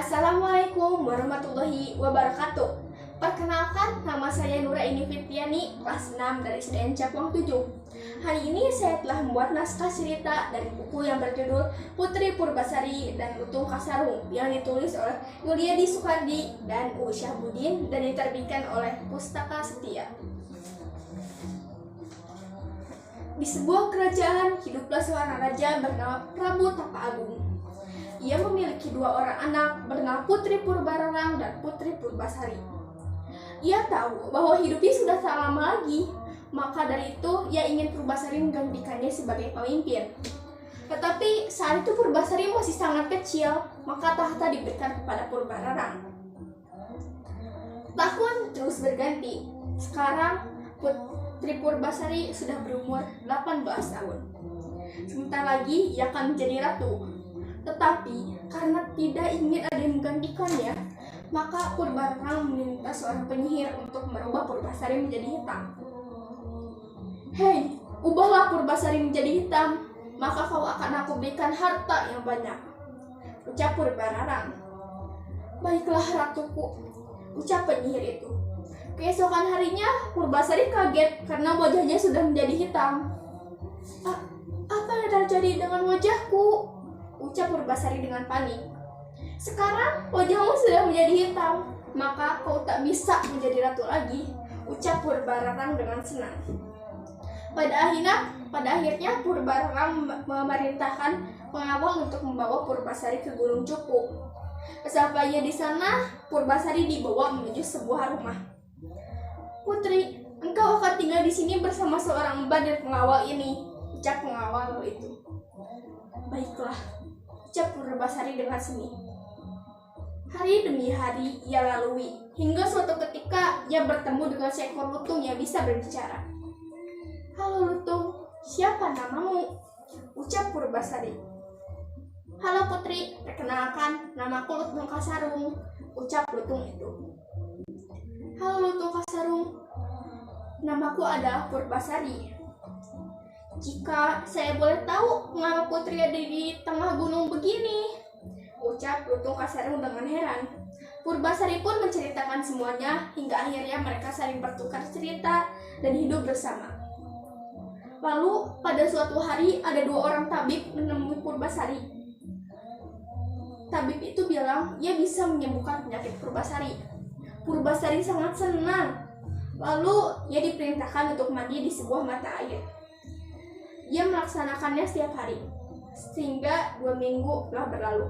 Assalamualaikum warahmatullahi wabarakatuh. Perkenalkan, nama saya Nura Ini Fitriani, kelas 6 dari SDN Cakuang 7. Hari ini saya telah membuat naskah cerita dari buku yang berjudul Putri Purbasari dan Lutung Kasarung yang ditulis oleh Yuliadi Sukardi dan U. Syahbudin dan diterbitkan oleh Pustaka Setia. Di sebuah kerajaan, hiduplah seorang raja bernama Prabu Tapa Agung. Ia memiliki dua orang anak bernama Putri Purbararang dan Putri Purbasari. Ia tahu bahwa hidupnya sudah tak lama lagi, maka dari itu ia ingin Purbasari menggantikannya sebagai pemimpin. Tetapi saat itu Purbasari masih sangat kecil, maka tahta diberikan kepada Purbararang. Tahun terus berganti. Sekarang Putri Purbasari sudah berumur 18 tahun. Sebentar lagi ia akan menjadi ratu. Tetapi karena tidak ingin ada yang menggantikannya, maka Purbararang meminta seorang penyihir untuk merubah Purbasari menjadi hitam. "Hei, ubahlah Purbasari menjadi hitam, maka kau akan aku berikan harta yang banyak," ucap Purbararang. "Baiklah ratuku," ucap penyihir itu. Keesokan harinya Purbasari kaget karena wajahnya sudah menjadi hitam. Apa yang terjadi dengan wajahku?" ucap Purbasari dengan panik. "Sekarang wajahmu sudah menjadi hitam, maka kau tak bisa menjadi ratu lagi," ucap Purbararang dengan senang. Pada akhirnya Purbararang memerintahkan pengawal untuk membawa Purbasari ke Gunung Cupu. Sesampainya di sana, Purbasari dibawa menuju sebuah rumah. "Putri, engkau akan tinggal di sini bersama seorang emban dan pengawal ini," ucap pengawal itu. "Baiklah," ucap Purbasari dengan seni. Hari demi hari ia lalui, hingga suatu ketika ia bertemu dengan seekor lutung yang bisa berbicara. "Halo lutung, siapa namamu?" ucap Purbasari. "Halo putri, perkenalkan, namaku Lutung Kasarung," ucap lutung itu. "Halo Lutung Kasarung, namaku adalah Purbasari. Jika saya boleh tahu, mengapa putri ada di tengah gunung begini?" ucap Lutung Kasarung dengan heran. Purbasari pun menceritakan semuanya hingga akhirnya mereka saling bertukar cerita dan hidup bersama. Lalu pada suatu hari ada dua orang tabib menemui Purbasari. Tabib itu bilang ia bisa menyembuhkan penyakit Purbasari. Purbasari sangat senang. Lalu ia diperintahkan untuk mandi di sebuah mata air. Ia melaksanakannya setiap hari, sehingga 2 minggu telah berlalu.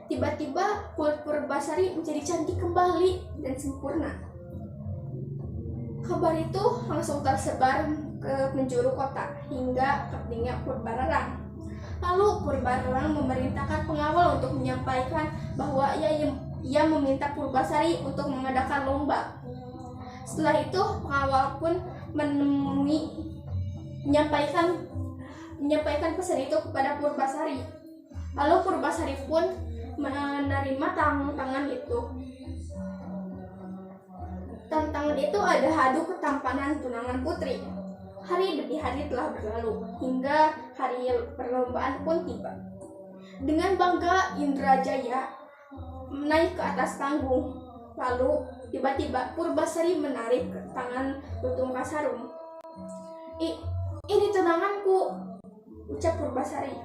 Tiba-tiba kulit Purbasari menjadi cantik kembali dan sempurna. Kabar itu langsung tersebar ke penjuru kota hingga ke telinga Purbararang. Lalu Purbararang memerintahkan pengawal untuk menyampaikan bahwa ia meminta Purbasari untuk mengadakan lomba. Setelah itu pengawal pun menyampaikan pesan itu kepada Purbasari. Lalu Purbasari pun menerima tantangan itu. Tantangan itu ada adu ketampanan tunangan putri. Hari demi hari telah berlalu hingga hari perlombaan pun tiba. Dengan bangga Indrajaya naik ke atas panggung. Lalu tiba-tiba Purbasari menarik tangan Lutung Kasarung. "Ini tunanganku," ucap Purbasari.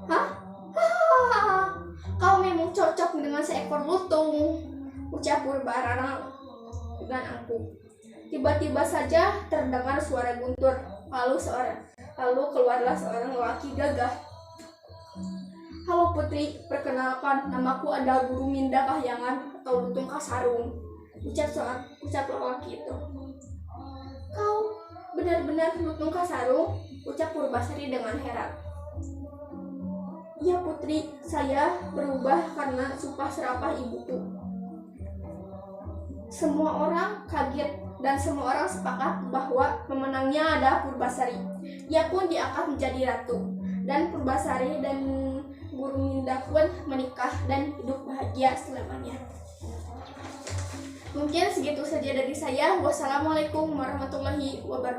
"Hah? Kau memang cocok dengan seekor lutung," ucap Purbararang dengan angkuh. Tiba-tiba saja terdengar suara guntur, lalu keluarlah seorang lelaki gagah. "Halo putri, perkenalkan, namaku adalah Guru Minda Kahyangan atau Lutung Kasarung," ucap lelaki itu. "Kau benar-benar Lutung Kasarung?" ucap Purbasari dengan heran. "Ya putri, saya berubah karena sumpah serapah ibuku." Semua orang kaget dan semua orang sepakat bahwa pemenangnya adalah Purbasari. Ia pun diangkat menjadi ratu, dan Purbasari dan Guru Minda pun menikah dan hidup bahagia selamanya. Mungkin segitu saja dari saya. Wassalamualaikum warahmatullahi wabarakatuh.